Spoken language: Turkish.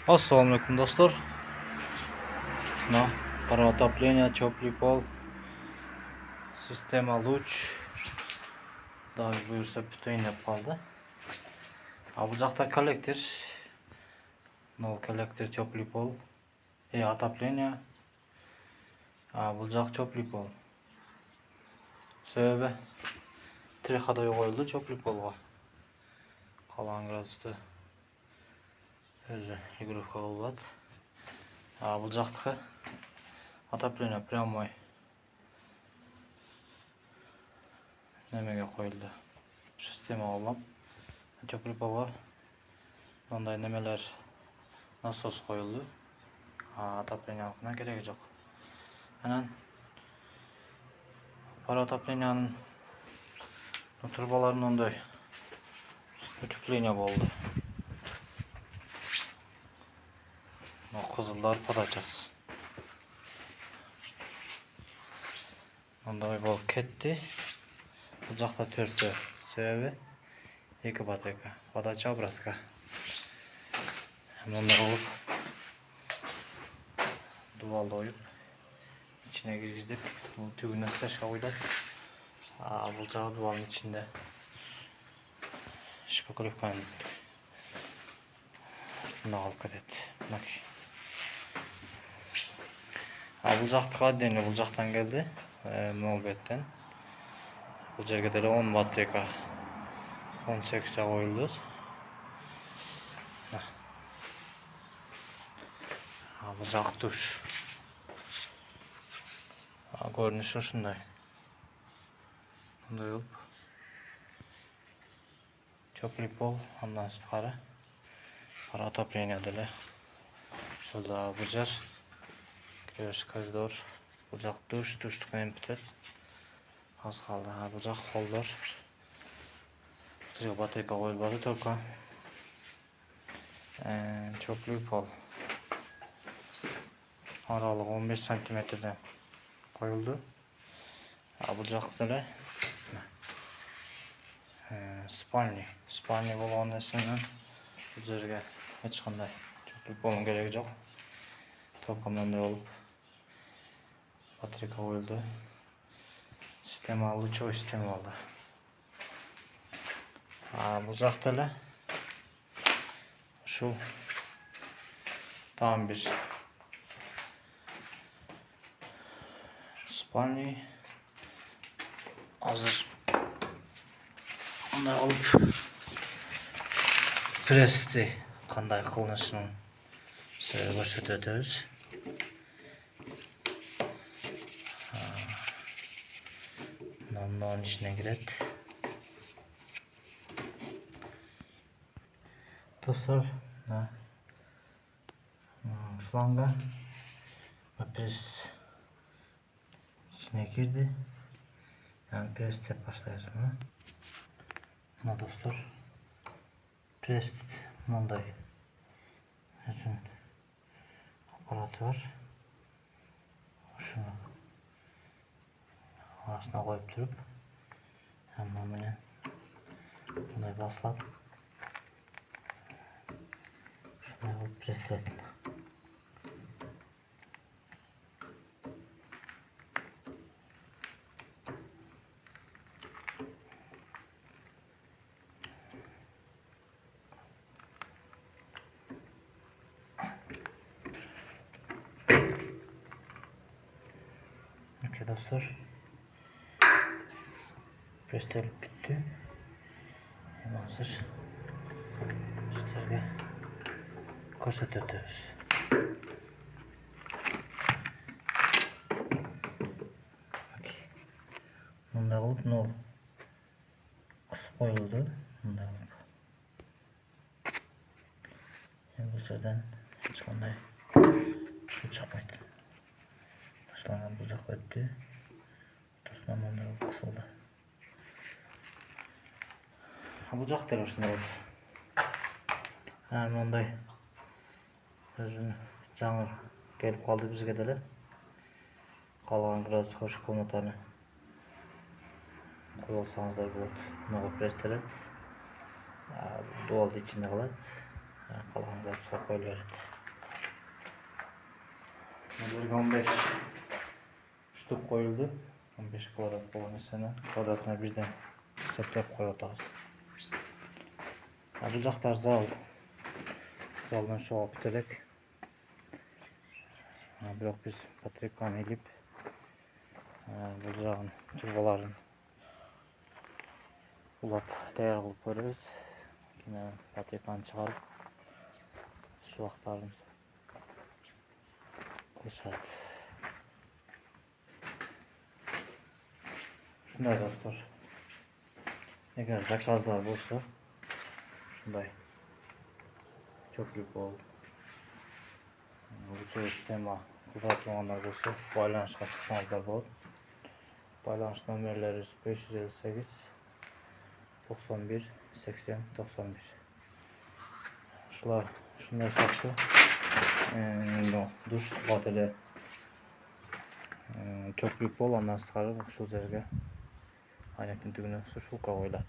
Assalamualaikum dostlar. Para отопления, теплый пол, sistema луч. Daha buyursa bütün yap kaldı. Bu жақта коллектор. Коллектор теплый пол. Отопление. Бұл жақ теплый пол. Себебі три ходой қойылды теплый полға. Қалған градусты өзі игровка болады. Бұл жақтықы отопление прямой немеге қойылды. Система олам. Теплый полға мындай немелер насос қойылды. Отоплениялықына керегі жоқ. Анан пара отопленияның турбаларының ондай утепление болды. Қызылдар подачасы. Ондай болып кетті. Бұл жақта төрті себебі екі батарейка. Подача обратка. Мұнда болып дуалды ойып içine girgizdik. Бұл түйгінен стержка қойдық. Бұл жағы дуалдың içinde шпаклевканың үстінде қалып кетеді. Бұл жақтыға дені бұл жақтан келді. Мол беттен. Бұл жерге де 10 батарейка 18'e қойылды. Бұл жақ душ. Görünüşü şunday. Bunday olup теплый пол, ondan sonra para отопления dili. Şurada bu yer. Giriş koridor. Bu jaq duş, duştuktan bitir. Az kaldı. Bu jaq holdor. Buraya batareyka koyulmadı только. Теплый пол. Aralığı 15 santimetreden koyuldu. Bu jaqda spalni bo'lgandan so'ng bu yerga hech qanday teplый polning keragi yo'q. To'lqinlanday olib batareyka qo'yildi. Sistema лучевой sistema oldu. Bu jaqda şu tam bir spalni hazır. Onları alıp presti qanday qilinishini size ko'rsatamiz. Bunun içine giredi. Dostlar, şlanga pres içine girdi. Yani preste başlayacağız bunu. Buna dostlar, prest bunday uzun aparatı var. Şunu arasına koyup durup hemen böyle bunday basıp şunu yapıp prest ettim. Dostlar, prestelip bitti. Hemen hazır. Sizlerge ko'rsatamiz. Bunday qilib nol qisib qo'yildi. Bunday qilib. Bu yerdan hech qanday suv chiqmaydi. Başlanan bu jaq o'tdi. To'slamanda qisıldı. Bu jaq da shunday bo'ldi. Bunday o'zini жаңы kelib qoldi bizga da. Qolgan gradus qo'shib ko'matani qo'yib olsanızlar bo'ladi. Buni prestelet dualda içinde qaladi. Qolgan gradusga qo'yilaveradi. Bizlerge 15 ştup koyuldu. 15 kvadrat bolmasına kvadratına birden seplep koyatağız. Bu jaktar zal. Zaldan şoğup biterek. Biroq biz patrikkany ilip bu jagyn turbaların ulap tayar kılıp koyarız. Yine patrikkany çıkarıp şu vaktların kılışat. Şunday dostlar. Eğer zakazlar bolsa şunday köprük oldu. Bu sistema kullanılanlar bolsa baylanışga çıksanızlar bolot. Baylanış nömerleri 558 91 80 91. Şular şunday sattı. Duş tuhateli köprük bolandan çıkarıp şu yerge aynaktın tügüne su şulka koyulат.